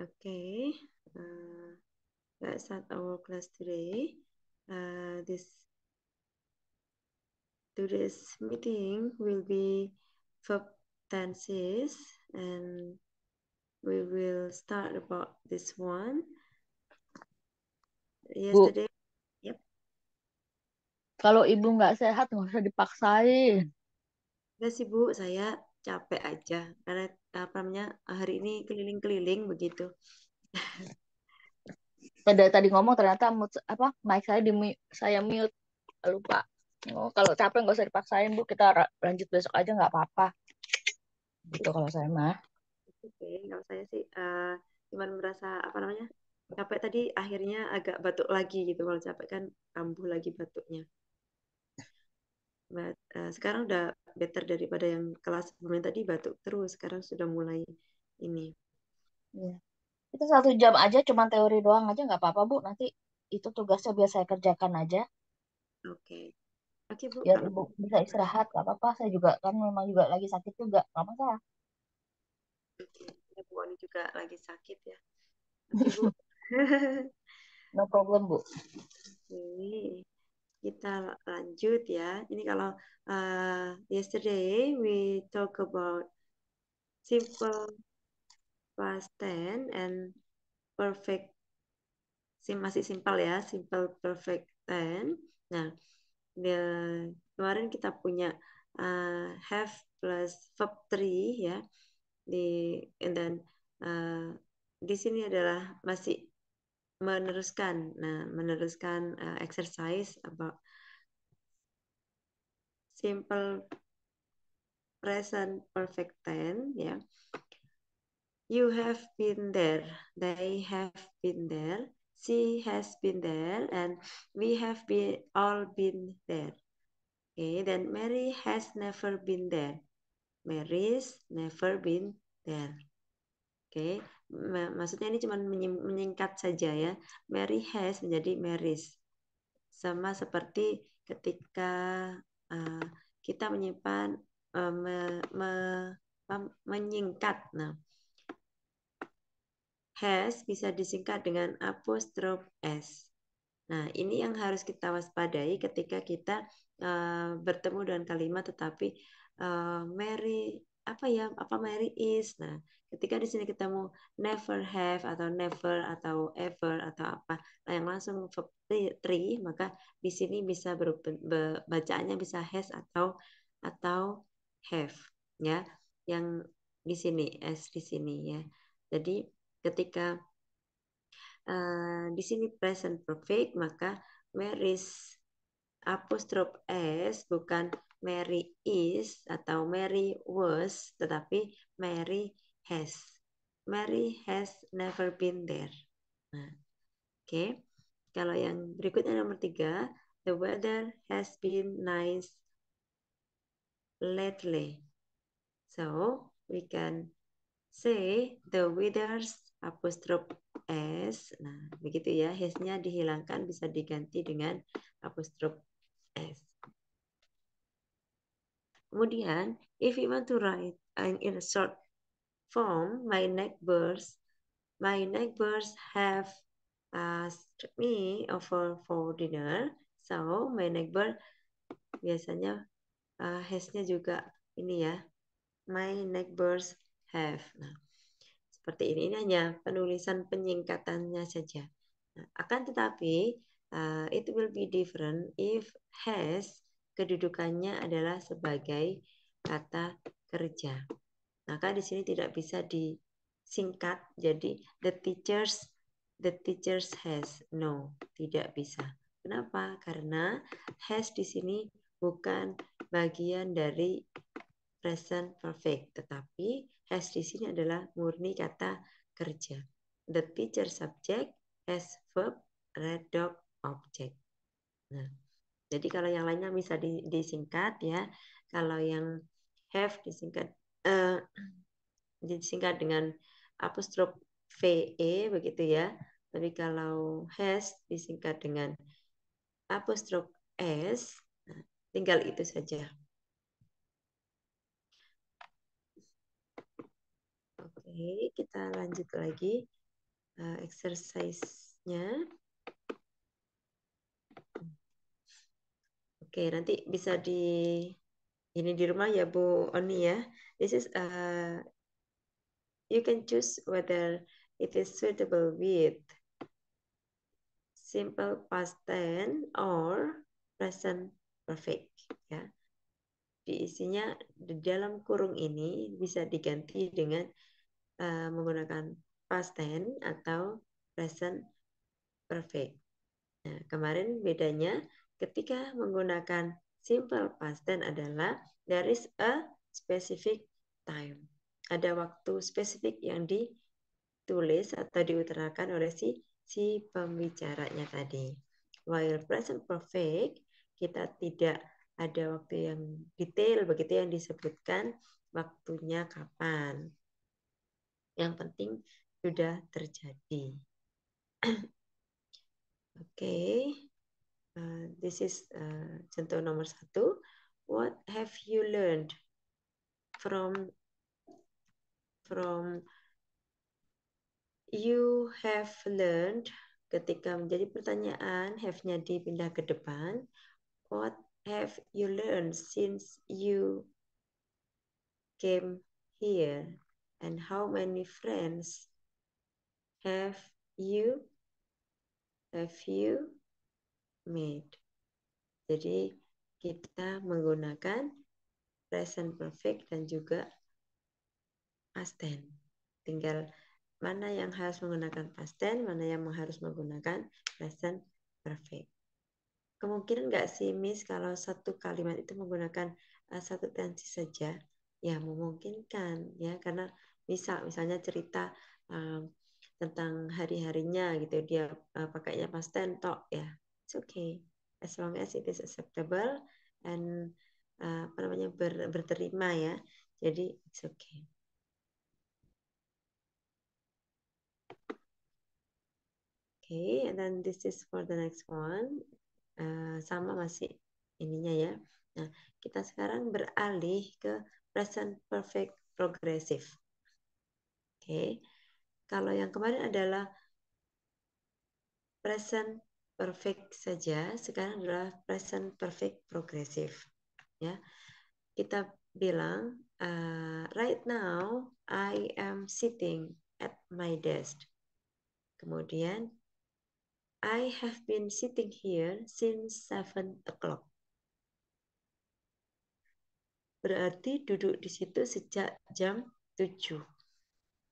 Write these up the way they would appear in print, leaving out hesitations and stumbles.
Okay, let's start our class today. Today's meeting will be verb tenses, and we will start about this one. Bu, Yesterday, yep. kalau ibu nggak sehat nggak usah dipaksain. Udah sih Bu, saya capek aja karena apa namanya hari ini keliling-keliling begitu. Tadi ngomong ternyata apa mic saya saya mute, lupa. Oh, kalau capek nggak usah dipaksain Bu, kita lanjut besok aja nggak apa-apa. Gitu kalau saya mah. Oke, kalau saya sih cuman merasa apa namanya capek tadi akhirnya agak batuk lagi gitu. Kalau capek kan kambuh lagi batuknya. Sekarang udah better daripada yang kelas sebelumnya tadi batuk terus. Sekarang sudah mulai ini. Iya. Itu 1 jam aja, cuman teori doang aja nggak apa-apa Bu. Nanti itu tugasnya biar saya kerjakan aja. Oke, oke Bu. Biar Kalau ibu bisa istirahat, nggak apa-apa. Saya juga kan memang juga lagi sakit juga, nggak masalah. ya, Bu Ani juga lagi sakit ya. Oke Bu. No problem Bu. Oke, kita lanjut ya. Ini kalau yesterday we talk about simple past tense and perfect, masih simpel ya, simple perfect tense. Nah, kemarin kita punya have plus verb 3 ya, dan di sini adalah masih meneruskan. Nah, meneruskan exercise about simple present perfect tense ya. You have been there, they have been there, she has been there, and we have been all been there. Okay, then Mary has never been there. Mary's never been there. Oke, maksudnya ini cuma menyingkat saja ya. Mary has menjadi Mary's. Sama seperti ketika kita menyimpan menyingkat. Nah, has bisa disingkat dengan apostrof s. Nah, ini yang harus kita waspadai ketika kita bertemu dengan kalimat tetapi Mary Mary is. Nah, ketika di sini ketemu never have atau never atau ever atau apa, nah yang langsung verb three, maka di sini bisa bacaannya bisa has atau have ya. Yang di sini s di sini ya. Jadi ketika di sini present perfect, maka Mary's apostrof s bukan Mary is atau Mary was, tetapi Mary has. Mary has never been there. Nah, oke. Kalau yang berikutnya nomor 3, the weather has been nice lately. So, we can say the weather's apostrof s. Nah, begitu ya. Has-nya dihilangkan, bisa diganti dengan apostrof s. Kemudian, if you want to write in a short form, my neighbors have asked me over for dinner. So, my neighbor biasanya has-nya juga ini ya. My neighbors have. Nah, seperti ini. Ini hanya penulisan penyingkatannya saja. Nah, akan tetapi it will be different if has kedudukannya adalah sebagai kata kerja. Maka di sini tidak bisa disingkat jadi the teachers has. No, tidak bisa. Kenapa? Karena has di sini bukan bagian dari present perfect, tetapi has di sini adalah murni kata kerja. The teacher subject, has verb, red dog object. Nah, jadi kalau yang lainnya bisa disingkat ya. Kalau yang have disingkat dengan apostrof VE begitu ya. Tapi kalau has disingkat dengan apostrof S, nah, tinggal itu saja. Oke, kita lanjut lagi. exercise-nya. Oke, nanti bisa ini di rumah ya Bu Oni ya. This is you can choose whether it is suitable with simple past tense or present perfect ya. Diisinya di dalam kurung ini bisa diganti dengan menggunakan past tense atau present perfect. Nah, kemarin bedanya ketika menggunakan simple past tense adalah there is a specific time. Ada waktu spesifik yang ditulis atau diutarakan oleh si pembicaranya tadi. While present perfect, kita tidak ada waktu yang detail begitu yang disebutkan waktunya kapan. Yang penting sudah terjadi. Oke. This is contoh nomor 1. What have you learned from you have learned? Ketika menjadi pertanyaan, have-nya dipindah ke depan. What have you learned since you came here? And how many friends have you made? Jadi kita menggunakan present perfect dan juga past tense. Tinggal mana yang harus menggunakan past tense, mana yang harus menggunakan present perfect. Kemungkinan nggak sih, Miss, kalau satu kalimat itu menggunakan satu tensi saja? Ya, memungkinkan ya, karena misalnya cerita tentang hari-harinya gitu, dia pakainya past tense tok ya. It's okay. As long as it is acceptable and berterima ya. Jadi it's okay. Okay, and then this is for the next one. Sama masih ininya ya. Nah, kita sekarang beralih ke present perfect progressive. Oke, kalau yang kemarin adalah present perfect saja, sekarang adalah present perfect progressive. Ya, kita bilang right now I am sitting at my desk. Kemudian I have been sitting here since 7 o'clock. Berarti duduk di situ sejak jam 7.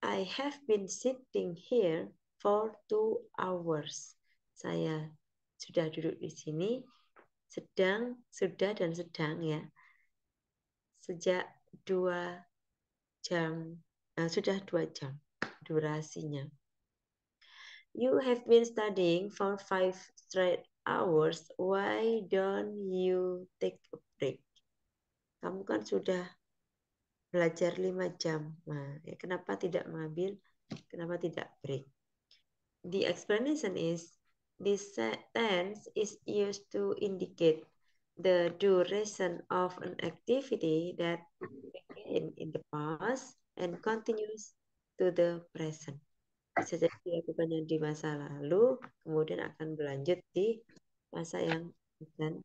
I have been sitting here for 2 hours. Saya sudah duduk di sini sudah dan sedang ya. Sejak 2 jam. Sudah 2 jam durasinya. You have been studying for 5 straight hours. Why don't you take a break? Kamu kan sudah belajar 5 jam. Nah, kenapa tidak break? The explanation is this tense is used to indicate the duration of an activity that began in the past and continues to the present. Bisa jadi dilakukannya di masa lalu, kemudian akan berlanjut di masa yang akan.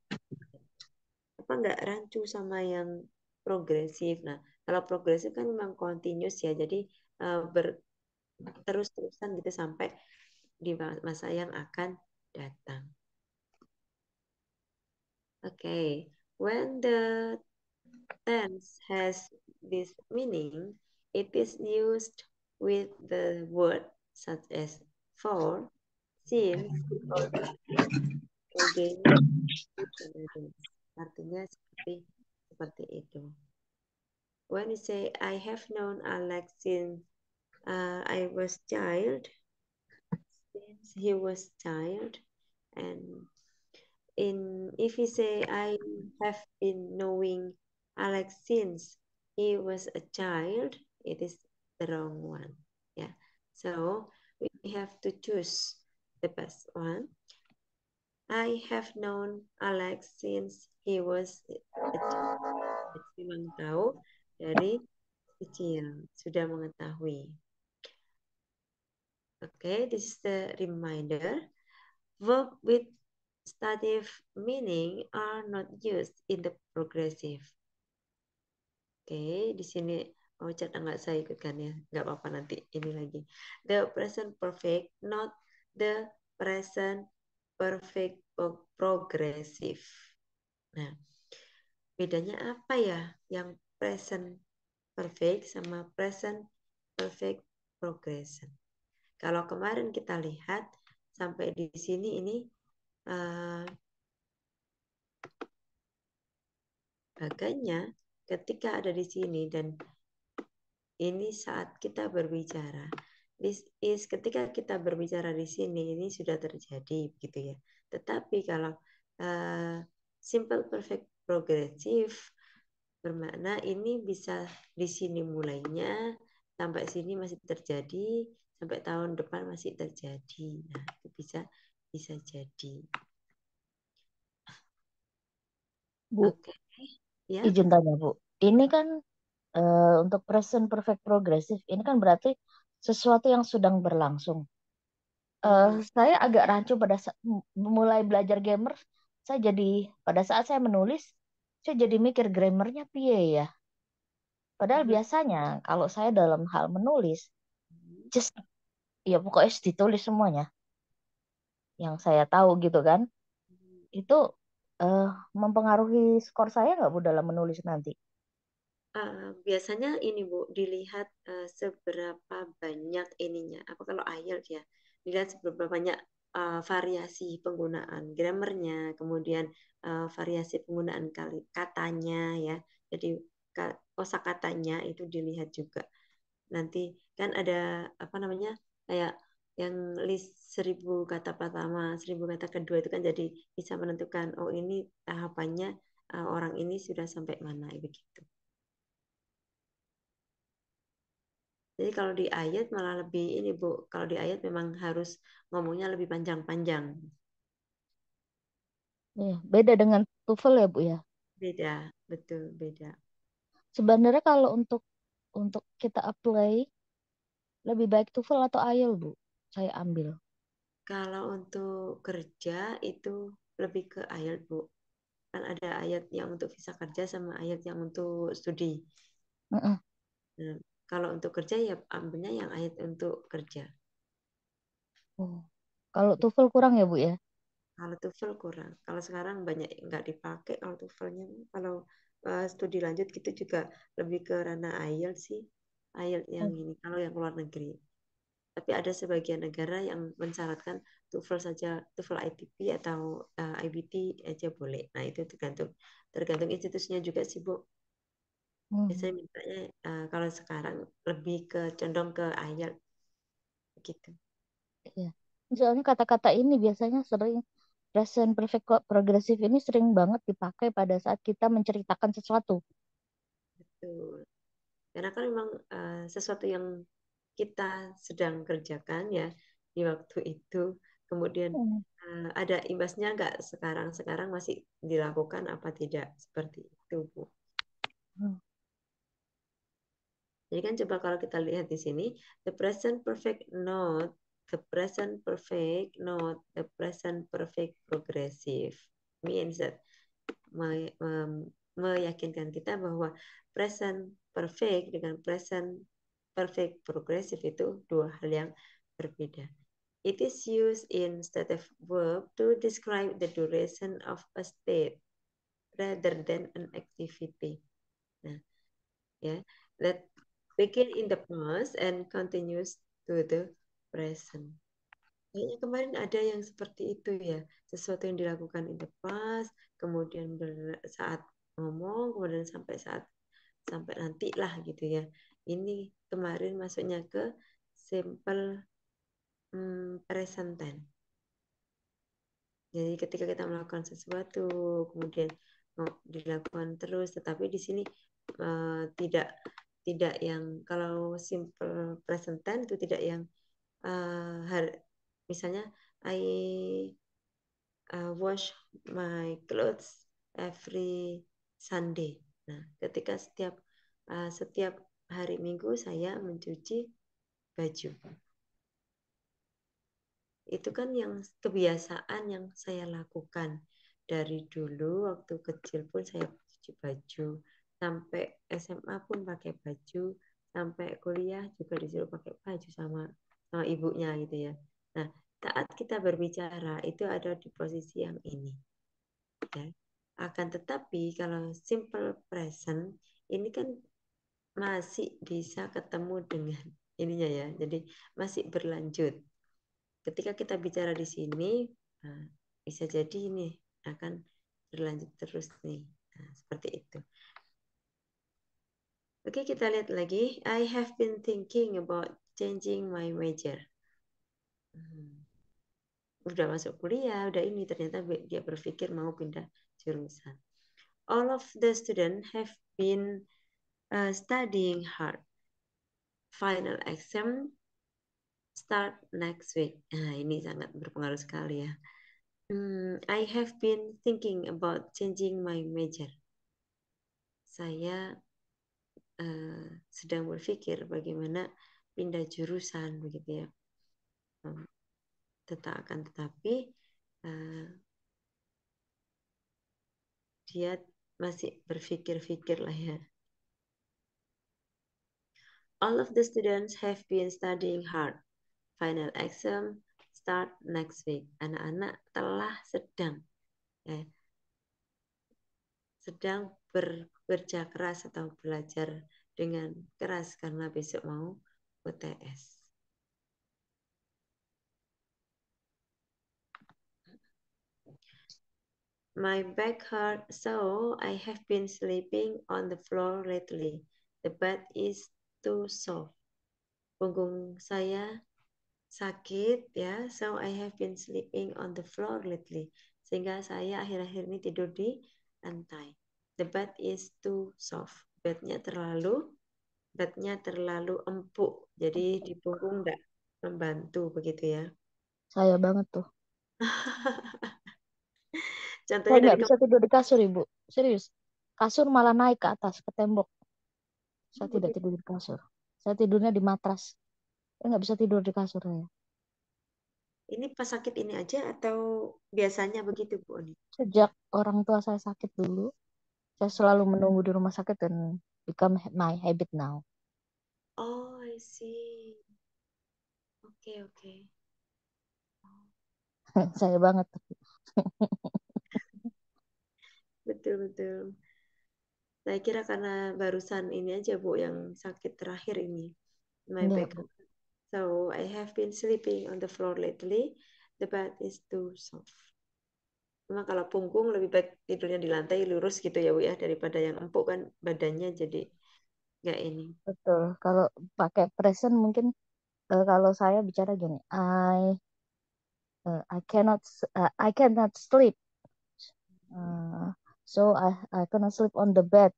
Apa nggak rancu sama yang progresif? Nah, kalau progresif kan memang continuous ya, jadi terus-terusan gitu sampai di masa yang akan datang. Okay, when the tense has this meaning, it is used with the word such as for, since, or against. Artinya seperti itu. When you say I have known Alex since I was child, since he was child, and if you say I have been knowing Alex since he was a child, it is the wrong one. Yeah. So we have to choose the best one. I have known Alex since he was a child. Memang tahu dari kecil, sudah mengetahui. Okay, this is the reminder. Verb with stative meaning are not used in the progressive. Oke, di sini Ocat nggak saya ikutkan ya, nggak apa-apa nanti ini lagi. The present perfect, not the present perfect progressive. Nah, bedanya apa ya yang present perfect sama present perfect progression? Kalau kemarin kita lihat sampai di sini ini baganya ketika ada di sini dan ini saat kita berbicara. This is ketika kita berbicara di sini ini sudah terjadi gitu ya. Tetapi kalau simple perfect progressive bermakna ini bisa di sini mulainya sampai sini masih terjadi sampai tahun depan masih terjadi. Nah, itu bisa jadi. Bu, Oke, ya. izin tanya Bu. Ini kan untuk present perfect progressive, ini kan berarti sesuatu yang sedang berlangsung. Hmm. Saya agak rancu pada saat mulai belajar grammar, saya jadi pada saat saya menulis, saya jadi mikir grammarnya piye ya. Padahal biasanya kalau saya dalam hal menulis, just ya pokoknya ditulis semuanya yang saya tahu gitu kan. Itu eh, mempengaruhi skor saya nggak Bu dalam menulis nanti? Biasanya ini Bu dilihat seberapa banyak ininya. Apa kalau IELTS ya? Dilihat seberapa banyak variasi penggunaan grammarnya, kemudian variasi penggunaan kali katanya ya. Jadi kosakatanya itu dilihat juga. Nanti kan ada apa namanya kayak yang list 1.000 kata pertama, 1.000 kata kedua itu kan jadi bisa menentukan oh ini tahapannya orang ini sudah sampai mana begitu. Jadi kalau di ayat malah lebih ini Bu, kalau di ayat memang harus ngomongnya lebih panjang-panjang. Iya, beda dengan TOEFL ya Bu ya. Beda, betul beda. Sebenarnya kalau untuk kita apply lebih baik TOEFL atau IELTS Bu? Saya ambil. Kalau untuk kerja itu lebih ke ayat Bu. Kan ada ayat yang untuk visa kerja sama ayat yang untuk studi. Mm-mm. Nah, kalau untuk kerja ya ambilnya yang ayat untuk kerja. Oh. Kalau TOEFL kurang ya Bu ya? Kalau TOEFL kurang. Kalau sekarang banyak nggak dipakai kalau TOEFL-nya. Kalau studi lanjut gitu juga lebih ke ranah IELTS sih. IELTS yang Oh. ini. Kalau yang luar negeri. Tapi ada sebagian negara yang mensyaratkan TOEFL saja, TOEFL ITP atau IBT aja boleh. Nah, itu tergantung tergantung institusinya juga sih, Bu. Biasanya Hmm. mintanya kalau sekarang lebih ke condong ke IELTS gitu. Iya. Soalnya kata-kata ini biasanya sering present perfect progressive ini sering banget dipakai pada saat kita menceritakan sesuatu. Betul. Karena kan memang sesuatu yang kita sedang kerjakan ya di waktu itu, kemudian Hmm. ada imbasnya nggak sekarang? Sekarang masih dilakukan apa tidak? Seperti itu, Bu. Hmm. Jadi kan coba kalau kita lihat di sini, the present perfect note, the present perfect note, the present perfect progressive means that meyakinkan kita bahwa present perfect dengan present perfect progressive itu dua hal yang berbeda. It is used instead of verb to describe the duration of a state rather than an activity. Nah, ya, that begin in the past and continues to the present. Kayaknya kemarin ada yang seperti itu ya, sesuatu yang dilakukan in the past, kemudian saat ngomong, kemudian sampai nanti lah gitu ya. Ini kemarin masuknya ke simple present tense. Jadi ketika kita melakukan sesuatu, kemudian dilakukan terus, tetapi di sini tidak tidak yang kalau simple present tense itu tidak yang misalnya I wash my clothes every Sunday. Nah, ketika setiap hari Minggu saya mencuci baju. itu kan yang kebiasaan yang saya lakukan dari dulu. Waktu kecil pun saya cuci baju, sampai SMA pun pakai baju, sampai kuliah juga disuruh pakai baju sama sama ibunya gitu ya. Nah, saat kita berbicara itu ada di posisi yang ini ya. Akan tetapi kalau simple present ini kan masih bisa ketemu dengan ininya ya. Jadi masih berlanjut. Ketika kita bicara di sini, nah, bisa jadi ini akan berlanjut terus nih. Nah, seperti itu. Oke, kita lihat lagi. I have been thinking about changing my major. Udah masuk kuliah, udah ini ternyata dia berpikir mau pindah jurusan. All of the students have been studying hard. Final exam start next week. Nah, ini sangat berpengaruh sekali ya. I have been thinking about changing my major. Saya sedang berpikir bagaimana pindah jurusan begitu ya. Tetapi dia masih berpikir-pikir lah ya. All of the students have been studying hard. Final exam start next week. Anak-anak telah sedang bekerja keras atau belajar dengan keras karena besok mau UTS. My back hurts, so I have been sleeping on the floor lately. The bed is too soft. Punggung saya sakit ya, so I have been sleeping on the floor lately. Sehingga saya akhir-akhir ini tidur di lantai. The bed is too soft. Bednya terlalu empuk, jadi di punggung enggak membantu begitu ya. Saya banget tuh. Saya Contohnya dari nggak bisa tidur di kasur, Ibu. Serius. Kasur malah naik ke atas, ke tembok. Saya tidak begitu. tidur di kasur. Saya tidurnya di matras. Saya nggak bisa tidur di kasur saya. Ini pas sakit ini aja atau biasanya begitu Bu Oni? Sejak orang tua saya sakit dulu, saya selalu menunggu di rumah sakit dan become my habit now. Oh, I see. Oke, oke. Saya banget. Betul, betul. Saya kira karena barusan ini aja Bu yang sakit terakhir ini. My Enggak, back. Bu. So I have been sleeping on the floor lately. The bed is too soft. Cuma kalau punggung lebih baik tidurnya di lantai lurus gitu ya Bu ya, daripada yang empuk kan badannya jadi nggak ini. Betul. Kalau pakai present mungkin kalau saya bicara gini, I cannot sleep. So I cannot sleep on the bed.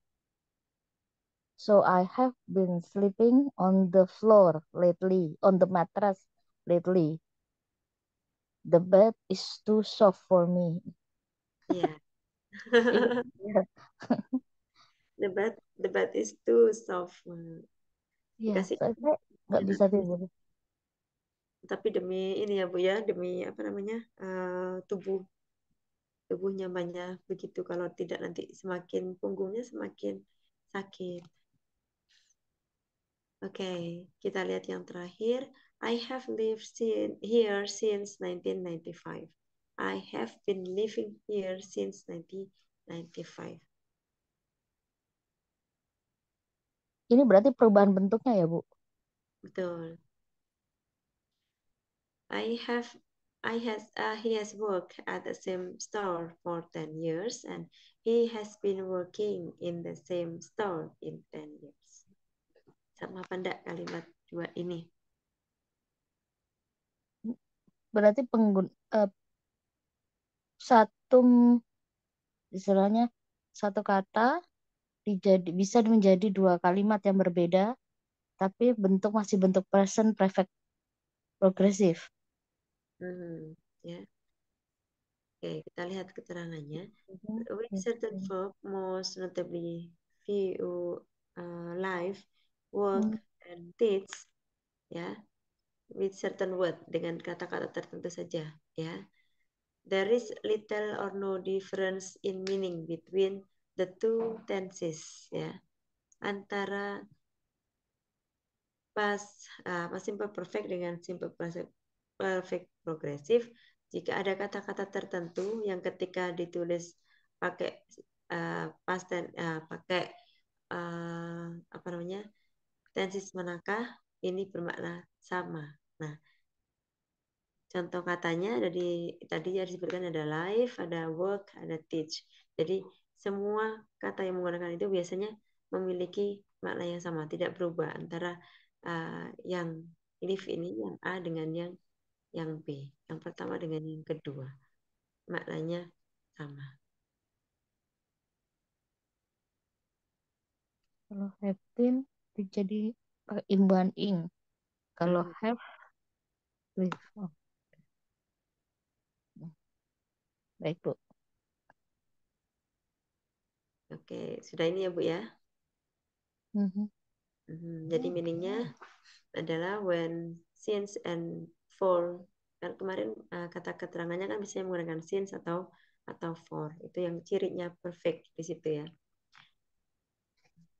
So I have been sleeping on the floor lately, on the mattress lately. The bed is too soft for me. Iya. Iya, iya. The bed is too soft. Iya, Dikasih saya nggak bisa tidur. tapi demi ini ya Bu ya, demi apa namanya? Tubuh nyamannya begitu, kalau tidak nanti semakin punggungnya semakin sakit. Oke, kita lihat yang terakhir. I have lived here since 1995. I have been living here since 1995. Ini berarti perubahan bentuknya ya, Bu? Betul. I have he has worked at the same store for 10 years and he has been working in the same store in 10 years. Sama apa enggak kalimat dua ini? Berarti satu istilahnya satu kata bisa menjadi dua kalimat yang berbeda, tapi masih bentuk present perfect progresif. Ya. Oke, kita lihat keterangannya. Mhm. With certain verb, most notably view, live, work, Hmm. and teach, ya. with certain word, dengan kata-kata tertentu saja, ya. There is little or no difference in meaning between the two tenses, ya. Antara simple perfect dengan simple perfect progresif, jika ada kata-kata tertentu yang ketika ditulis pakai past tense, pakai apa namanya, tenses manakah, ini bermakna sama. Nah, contoh katanya tadi ya disebutkan ada live, ada work, ada teach. Jadi semua kata yang menggunakan itu biasanya memiliki makna yang sama, tidak berubah antara yang live ini yang A dengan yang B, yang pertama dengan yang kedua, maknanya sama. Kalau have been jadi imbuhan ing. Kalau have with. Oh, baik Bu. Oke, sudah ini ya Bu ya. Mhm. Jadi meaningnya adalah when, since, and for. Kan kemarin kata keterangannya kan biasanya menggunakan since atau for. Itu yang cirinya perfect di situ ya.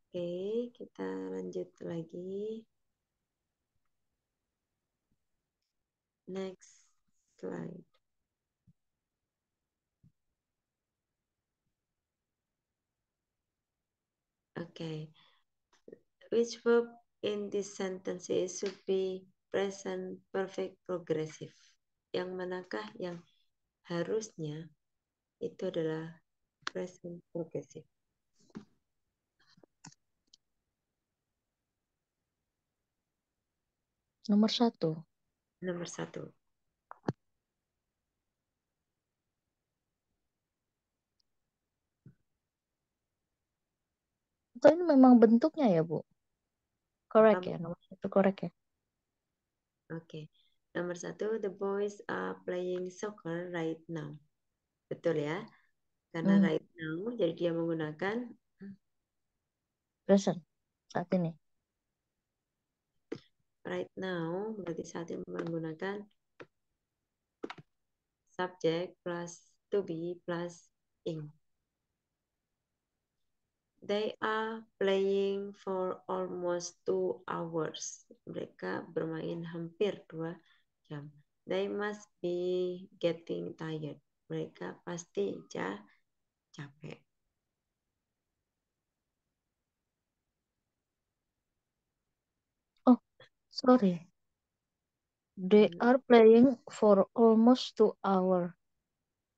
Oke, kita lanjut lagi. Next slide. Oke. Which verb in this sentences should be present perfect progressive? Yang manakah yang harusnya itu adalah present progressive? Nomor 1. Nomor 1. Atau ini memang bentuknya ya Bu? Correct Apa? ya, nomor 1 correct ya. Oke. Nomor 1, the boys are playing soccer right now. Betul ya? Karena Hmm, right now, jadi dia menggunakan present saat ini. right now, berarti saat ini menggunakan subject plus to be plus ing. They are playing for almost 2 hours. Mereka bermain hampir 2 jam. They must be getting tired. Mereka pasti capek. Oh, sorry. They are playing for almost 2 hours.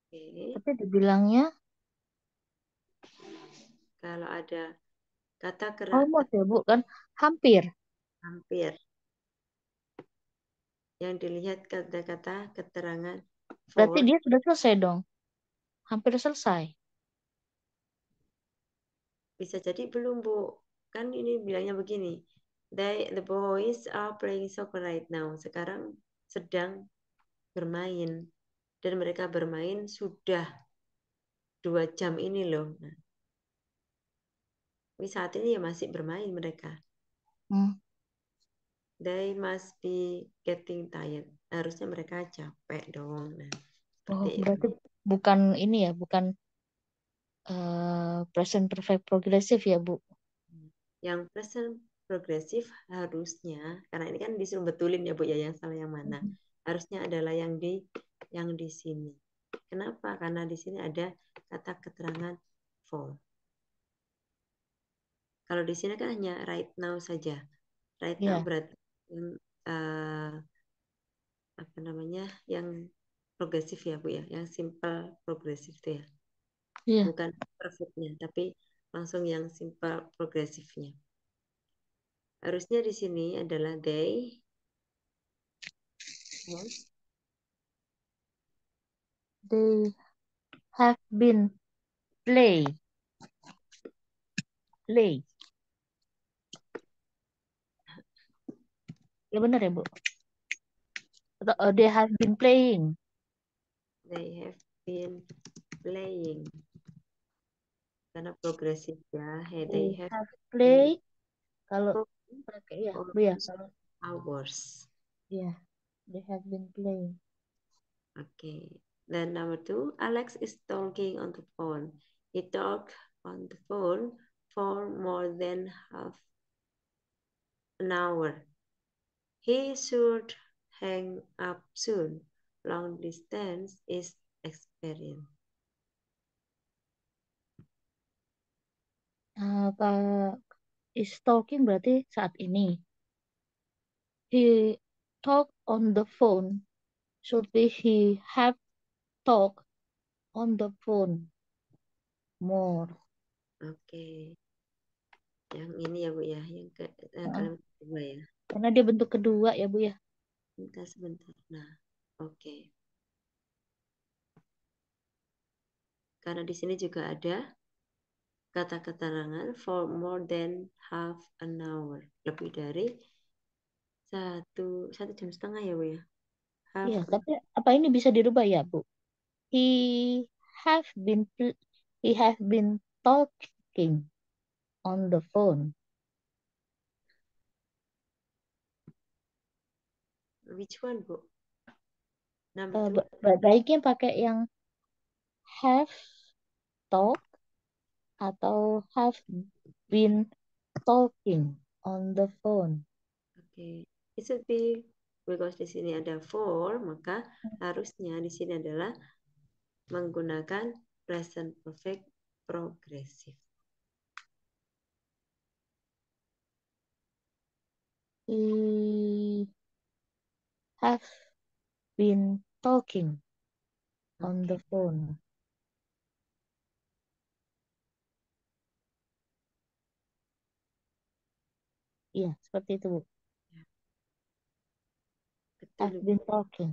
Oke. Tapi dibilangnya Kalau ada kata almost ya Bu, kan hampir. hampir, yang dilihat kata-kata keterangan Berarti for, dia sudah selesai dong. Hampir selesai. bisa jadi belum Bu. Kan ini bilangnya begini. The boys are playing soccer right now. Sekarang sedang bermain. Dan mereka bermain sudah 2 jam ini loh. Nah, ini saat ini ya masih bermain mereka. Hmm. They must be getting tired. Harusnya mereka capek dong. Nah, Oh, seperti itu. berarti bukan ini ya, bukan present perfect progresif ya Bu. Yang present progresif harusnya, karena ini kan disuruh betulin ya Bu ya, yang salah yang mana. Mhm. Harusnya adalah yang di sini. Kenapa? Karena di sini ada kata keterangan for. Kalau di sini kan hanya right now saja. Right now Ya, berarti uh, apa namanya, yang progresif ya Bu ya, yang simple progresif itu ya, iya. bukan perfectnya, tapi langsung yang simple progresifnya. Harusnya di sini adalah They have been play. Ya benar ya Bu. Atau they have been playing. they have been playing, karena progresif ya. Hey, they They have have been play. Kalau for pakai ya Bu ya. almost Kalau hours. Yeah, they have been playing. Okay. Then number two, Alex is talking on the phone. He talked on the phone for more than half an hour. He should hang up soon. Long distance is experience. Pak is talking berarti saat ini. He talk on the phone. Should be he have talk on the phone more. Oke. Yang ini ya Bu ya, yang Heeh, kalimat kedua ya. karena dia bentuk kedua ya Bu ya. Sebentar. Nah, oke. Karena di sini juga ada kata keterangan for more than half an hour. Lebih dari satu jam setengah ya Bu ya. Half Iya, tapi apa ini bisa dirubah ya Bu? He have been he have been talking on the phone. which one Bu? Number two. Baiknya pakai yang have talk atau have been talking on the phone. Oke. It should be because di sini ada for, maka harusnya di sini adalah menggunakan present perfect progressive. He have been talking on the Oke. phone. Iya, seperti itu, Bu. Ya, betul Have Ibu. been talking.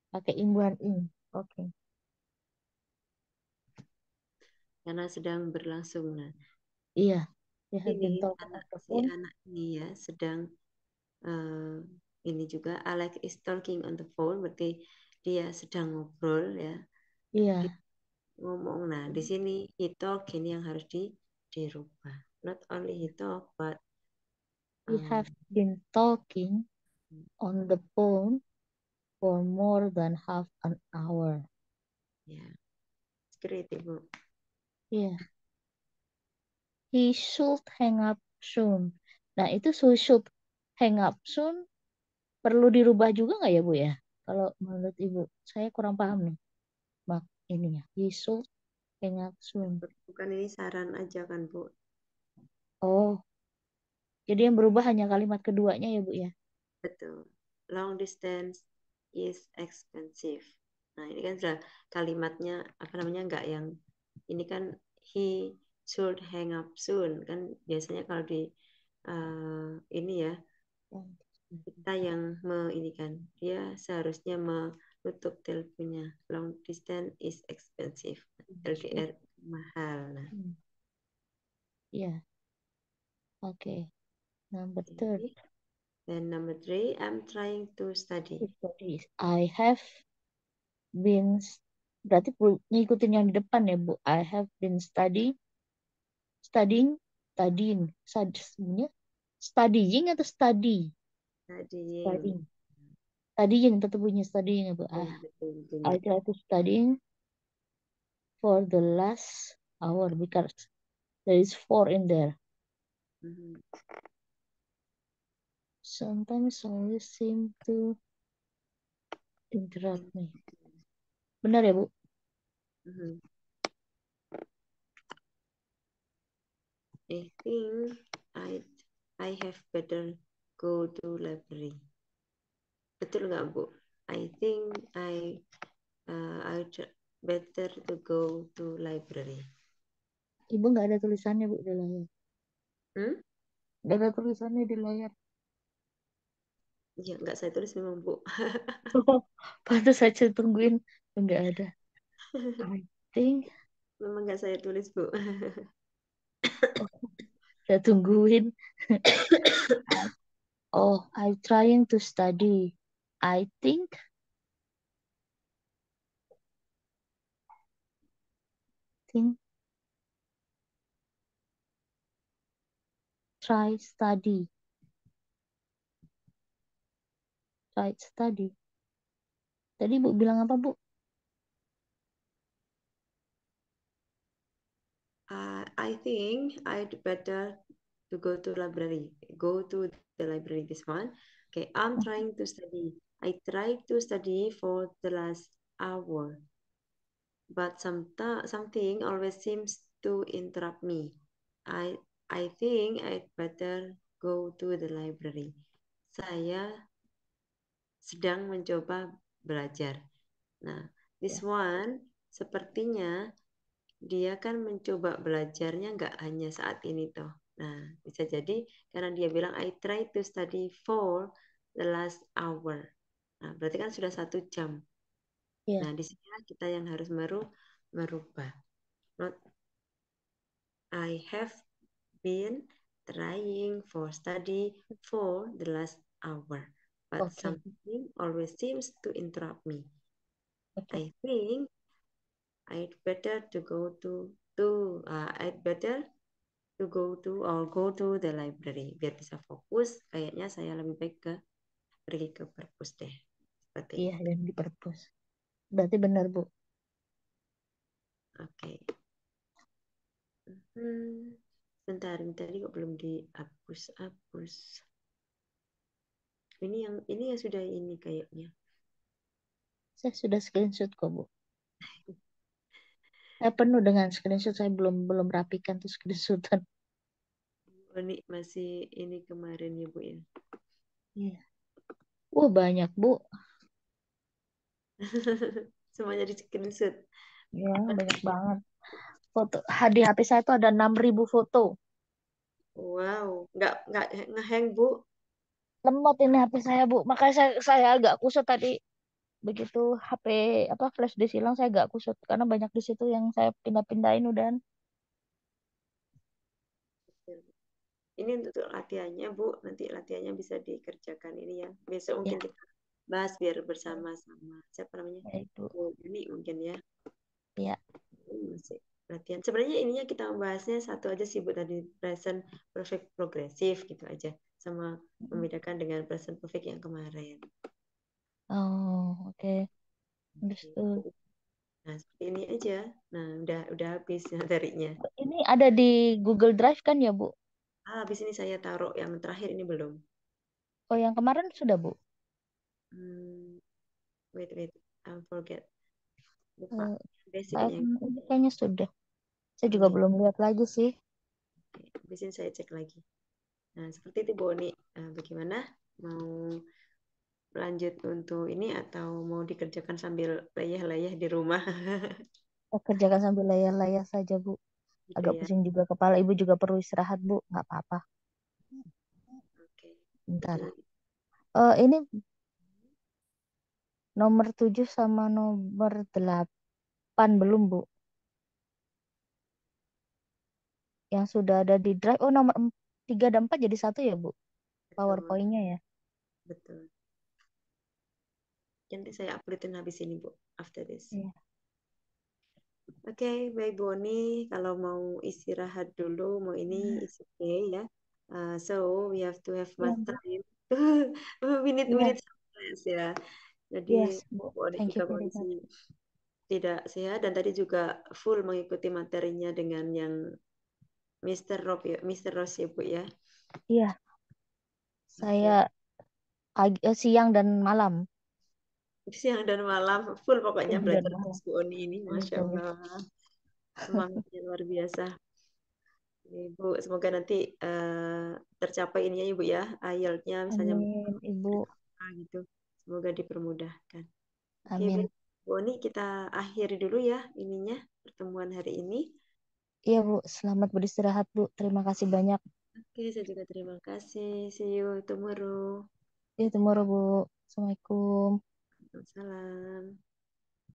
Pakai imbuhan in. Oke. Karena sedang berlangsung. Nah, Iya. They have ini been talking anak on the si phone. anak ini ya sedang ini juga Alex is talking on the phone berarti dia sedang ngobrol ya. Dia Iya. ngomong. Nah, di sini he talk ini yang harus dirubah. Not only he talk but We have been talking on the phone for more than half an hour. ya, great Ibu. Iya. He should hang up soon. Nah, itu should hang up soon perlu dirubah juga nggak ya, Bu ya? Kalau menurut Ibu, saya kurang paham nih. Mak ininya. He should hang up soon. Bukan ini saran aja kan Bu. Oh, jadi yang berubah hanya kalimat keduanya ya, Bu ya? Betul. Long distance is expensive. Nah, ini kan sudah kalimatnya apa namanya enggak yang ini kan he should hang up soon kan biasanya kalau di ini ya kita yang ini kan dia seharusnya menutup teleponnya. Long distance is expensive. LDR mahal. Nah, Hmm. Iya, oke. Number third. okay. Then number three, I'm trying to study. I have been berarti ngikutin yang di depan ya, Bu. I have been studying, sebenarnya studying atau study? Studying. Studying. Studying tetap bunyi studying ya, Bu. Ya, betul I bunyi. try to studying for the last hour because there is four in there. Mhm. Sometimes always seem to interrupt me. Benar ya, Bu? Mhm. I think I I have better go to library. Betul nggak Bu? I think I better to go to library. Ibu nggak ada tulisannya, Bu, di layar. Hmm? Nggak ada tulisannya di layar. Ya nggak saya tulis memang Bu. Pantas saja tungguin. Nggak ada. I think. Memang nggak saya tulis Bu. Oh, saya tungguin. Oh, I trying to study. I think, try study. right study. Tadi Bu bilang apa, Bu? I think I'd better to go to library. Go to the library. This one. Okay, I'm trying to study. I tried to study for the last hour, but something always seems to interrupt me. I I think I'd better go to the library. Saya sedang mencoba belajar. Nah, this Ya. one sepertinya dia kan mencoba belajarnya nggak hanya saat ini toh. Nah, bisa jadi karena dia bilang I try to study for the last hour. Nah, berarti kan sudah 1 jam. Iya. Nah, di sini kita yang harus merubah. Not I have been trying for study for the last hour, but Oke. something always seems to interrupt me. Oke. I think I'd better to go I'd better to go to the library biar bisa fokus. Kayaknya saya lebih baik pergi ke perpus deh. Seperti Iya, itu. dan di perpus. Berarti benar, Bu. Oke. Bentar, tadi kok belum dihapus. Ini yang sudah ini kayaknya. Saya sudah screenshot kok, Bu. Saya penuh dengan screenshot, saya belum belum rapikan tuh screenshotan. Ini masih ini kemarin ya Bu ya. Iya. Wah, banyak, Bu. Semuanya di screenshot. Ya, banyak banget. Foto di HP saya tuh ada 6.000 foto. Wow, nggak ngehang Bu. Lemot ini HP saya, Bu. Makanya saya agak kusut tadi begitu HP apa flash disk hilang, saya agak kusut karena banyak di situ yang saya pindah-pindahin udah. Ini untuk latihannya Bu. Nanti latihannya bisa dikerjakan ini ya. Besok Ya, mungkin kita bahas biar bersama-sama. Siapa namanya? ya itu. Bu ini mungkin ya. Ya, Masih latihan. Sebenarnya ininya kita membahasnya satu aja sih Bu tadi present perfect progresif gitu aja. Sama membedakan dengan present perfect yang kemarin. oh oke, understood. Nah, seperti ini aja. Nah, udah habis materinya. Ini ada di Google Drive kan ya, Bu? Habis ini saya taruh yang terakhir ini belum. Oh, yang kemarin sudah, Bu? Hmm, wait, I forget. Lupa. Eh, saya Basicnya. ini kayaknya sudah. Saya Oh juga ya, belum lihat lagi sih. oke. Habis ini saya cek lagi. Nah, seperti itu Boni. Nah, bagaimana? Mau lanjut untuk ini atau mau dikerjakan sambil layah-layah di rumah? Saya kerjakan sambil layar-layar saja, Bu. Gitu Agak ya. pusing juga kepala. Ibu juga perlu istirahat, Bu. Nggak apa-apa. Oke. Bentar. Jadi Ini nomor 7 sama nomor 8 belum, Bu. Yang sudah ada di Drive. Oh, nomor 3 dan 4 jadi satu ya, Bu? betul, PowerPoint-nya ya. betul. Nanti saya uploadin habis ini, Bu. After this. Iya. Oke, baik Boni. Kalau mau istirahat dulu, mau ini is okay ya. So we have to have Iya, much Bu. time. Minute-minute Iya. stress ya. Jadi Yes, Bu. Boni Thank juga you very kondisi much. tidak sehat dan tadi juga full mengikuti materinya dengan yang Mr. Rob ya, Mr. Ross ya Bu ya. Iya, Oke. saya siang dan malam. Siang dan malam full pokoknya Siang dan belajar malam. terus Bu Oni ini, Masya Betul. Allah. Semangatnya luar biasa. Ibu, semoga nanti tercapai ininya Ibu ya, IELTS-nya misalnya Amin, Ibu. gitu. Semoga dipermudahkan. Oke, baik. Amin. Bu Oni, kita akhiri dulu ya ininya pertemuan hari ini. Iya, Bu. Selamat beristirahat, Bu. Terima kasih banyak. Oke, saya juga terima kasih. See you tomorrow. Ya, tomorrow, Bu. Assalamualaikum. Salam.